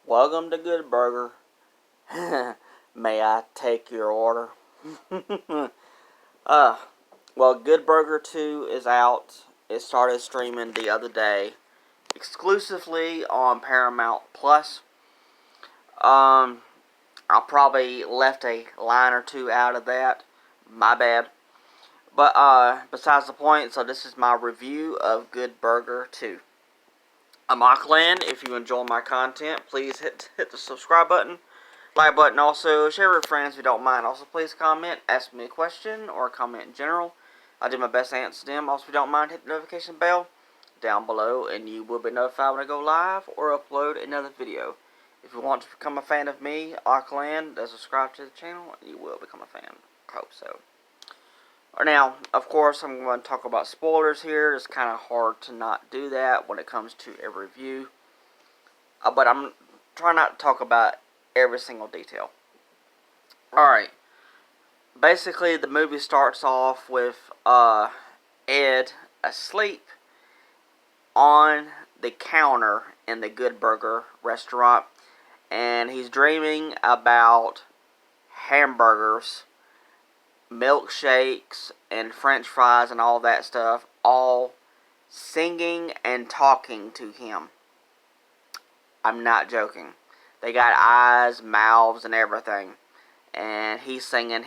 Welcome to Good Burger. May I take your order? uh, well, Good Burger 2 is out. It started streaming the other day, exclusively on Paramount Plus. I probably left a line or two out of that. My bad. But besides the point, so this is my review of Good Burger 2. I'm Auckland. If you enjoy my content, please hit the subscribe button, like button, also share with friends if you don't mind. Also, please comment, ask me a question, or comment in general. I'll do my best to answer them. Also, if you don't mind, hit the notification bell down below, and you will be notified when I go live or upload another video. If you want to become a fan of me, Auckland, subscribe to the channel, and you will become a fan. I hope so. Now, of course, I'm going to talk about spoilers here. It's kind of hard to not do that when it comes to a review. But I'm trying not to talk about every single detail. Alright. Basically, the movie starts off with Ed asleep on the counter in the Good Burger restaurant. And he's dreaming about hamburgers, milkshakes, and french fries and all that stuff, all singing and talking to him. I'm not joking. They got eyes, mouths, and everything. And he's singing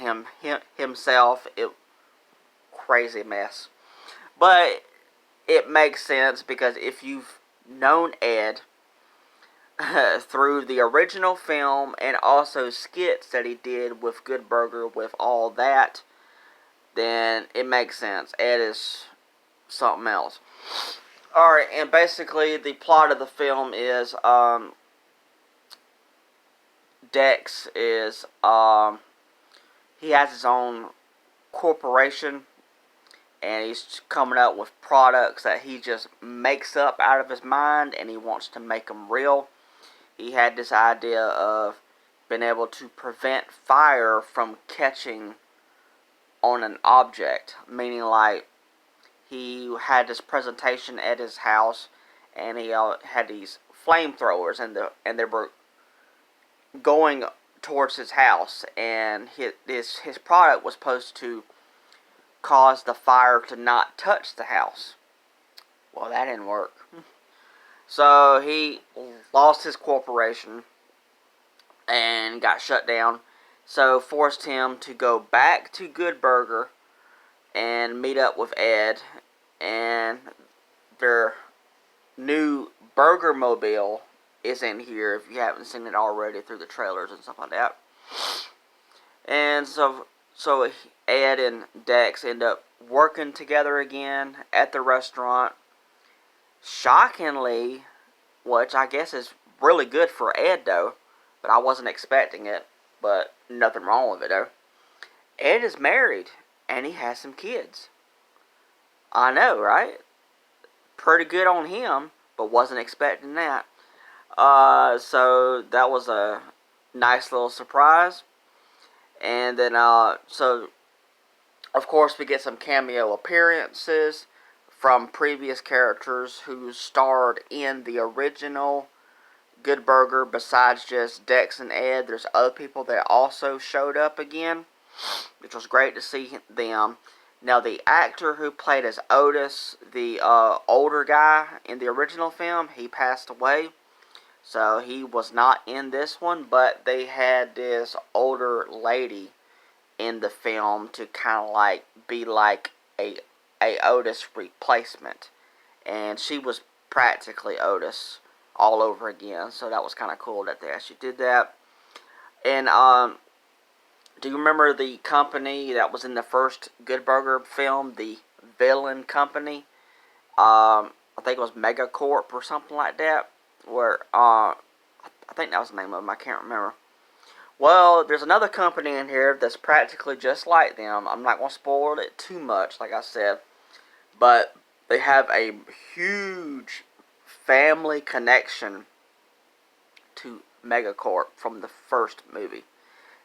himself. Crazy mess. But it makes sense because if you've known Ed through the original film and also skits that he did with Good Burger with all that, then it makes sense. Ed is something else. Alright, and basically the plot of the film is Dex is he has his own corporation, and he's coming up with products that he just makes up out of his mind, and he wants to make them real. He had this idea of being able to prevent fire from catching on an object, meaning like he had this presentation at his house, and he had these flamethrowers, and they were going towards his house, and his product was supposed to cause the fire to not touch the house. Well, that didn't work. So he lost his corporation and got shut down. So forced him to go back to Good Burger and meet up with Ed, and their new Burger Mobile is in here if you haven't seen it already through the trailers and stuff like that. And so Ed and Dex end up working together again at the restaurant. Shockingly, which I guess is really good for Ed though, but I wasn't expecting it, but nothing wrong with it though. Ed is married, and he has some kids. I know, right? Pretty good on him, but wasn't expecting that. So that was a nice little surprise. And then, so, of course, we get some cameo appearances from previous characters who starred in the original Good Burger. Besides just Dex and Ed, there's other people that also showed up again, which was great to see them. Now, the actor who played as Otis, the older guy in the original film, he passed away. So he was not in this one, but they had this older lady in the film to kind of like be like a Otis replacement. And she was practically Otis all over again. So that was kind of cool that they actually did that. And do you remember the company that was in the first Good Burger film, the villain company? I think it was Megacorp or something like that. Where I think that was the name of them. I can't remember. Well, there's another company in here that's practically just like them. I'm not going to spoil it too much, like I said. But they have a huge family connection to Megacorp from the first movie.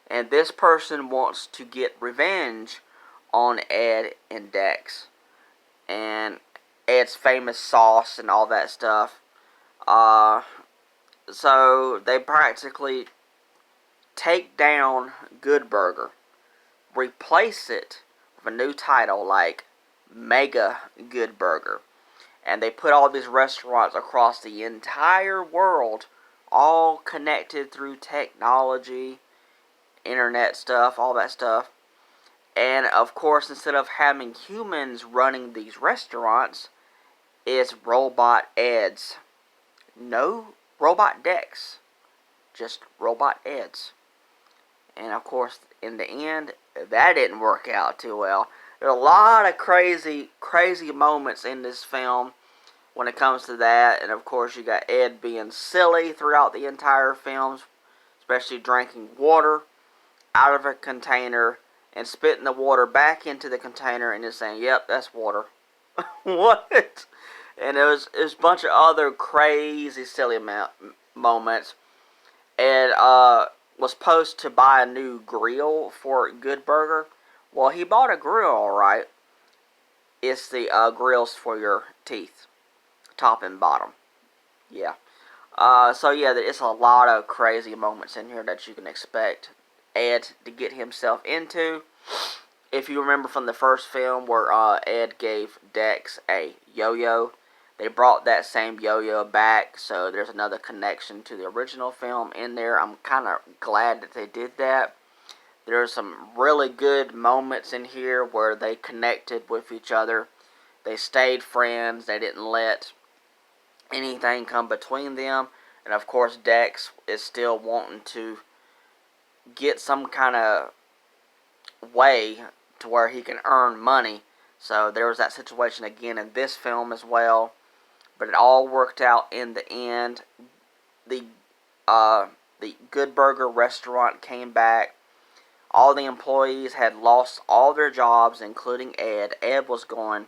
And this person wants to get revenge on Ed and Dex. And Ed's famous sauce and all that stuff. So they practically take down Good Burger, replace it with a new title like Mega Good Burger. And they put all these restaurants across the entire world, all connected through technology, internet stuff, all that stuff. And of course, instead of having humans running these restaurants, it's robot Eds. No robot decks, just robot Eds. And of course, in the end, that didn't work out too well. There are a lot of crazy moments in this film when it comes to that. And of course, you got Ed being silly throughout the entire film, especially drinking water out of a container and spitting the water back into the container and just saying, "Yep, that's water." What? And there's a bunch of other crazy, silly moments. Ed was supposed to buy a new grill for Good Burger. Well, he bought a grill, alright. It's the grills for your teeth, top and bottom. Yeah. So yeah, it's a lot of crazy moments in here that you can expect Ed to get himself into. If you remember from the first film where Ed gave Dex a yo-yo, they brought that same yo-yo back, so there's another connection to the original film in there. I'm kind of glad that they did that. There's some really good moments in here where they connected with each other. They stayed friends. They didn't let anything come between them. And of course, Dex is still wanting to get some kind of way to where he can earn money. So there was that situation again in this film as well. But it all worked out in the end. The Good Burger restaurant came back. All the employees had lost all their jobs, including Ed. Ed was going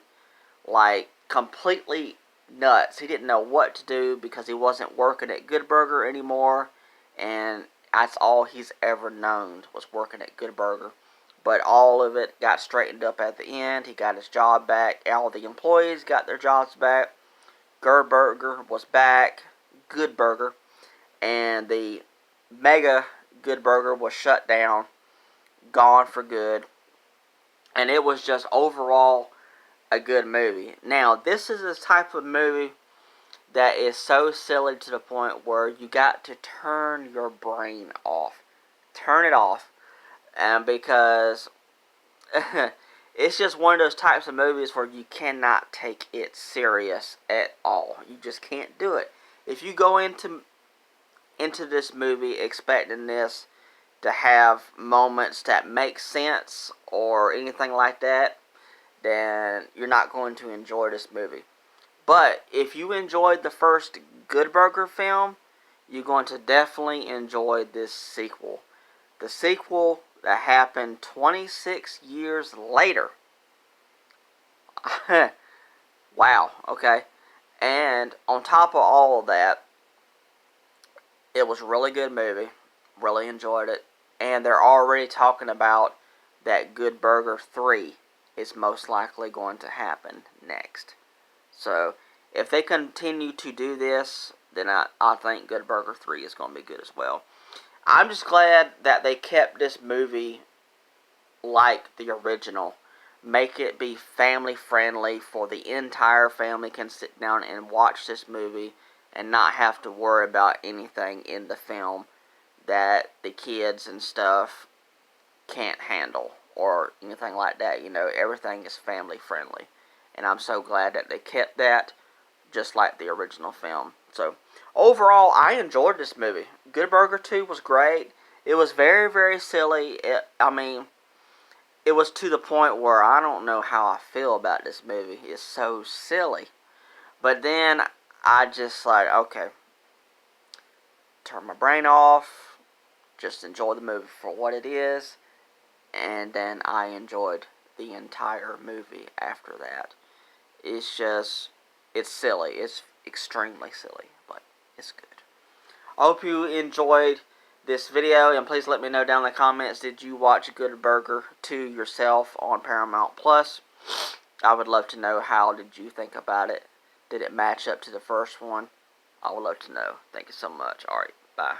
like completely nuts. He didn't know what to do because he wasn't working at Good Burger anymore, and that's all he's ever known was working at Good Burger. But all of it got straightened up at the end. He got his job back. All the employees got their jobs back. Good Burger was back. Good Burger. And the Mega Good Burger was shut down. Gone for good. And it was just overall a good movie. Now, this is the type of movie that is so silly to the point where you got to turn your brain off. Turn it off. And because it's just one of those types of movies where you cannot take it serious at all. You just can't do it. If you go into this movie expecting this to have moments that make sense or anything like that, then you're not going to enjoy this movie. But if you enjoyed the first Good Burger film, you're going to definitely enjoy this sequel. The sequel that happened 26 years later. Wow, okay. And on top of all of that, it was a really good movie. Really enjoyed it. And they're already talking about that Good Burger 3 is most likely going to happen next. So, if they continue to do this, then I think Good Burger 3 is going to be good as well. I'm just glad that they kept this movie like the original. Make it be family friendly for the entire family can sit down and watch this movie and not have to worry about anything in the film that the kids and stuff can't handle or anything like that. You know, everything is family friendly. And I'm so glad that they kept that just like the original film. So, overall, I enjoyed this movie. Good Burger 2 was great. It was very, very silly. It was to the point where I don't know how I feel about this movie. It's so silly. But then, I just like, okay, turn my brain off, just enjoy the movie for what it is, and then I enjoyed the entire movie after that. It's silly. It's extremely silly, but it's good. I hope you enjoyed this video, and please let me know down in the comments, did you watch Good Burger 2 yourself on Paramount Plus? I would love to know, how did you think about it? Did it match up to the first one? I would love to know. Thank you so much. Alright, bye.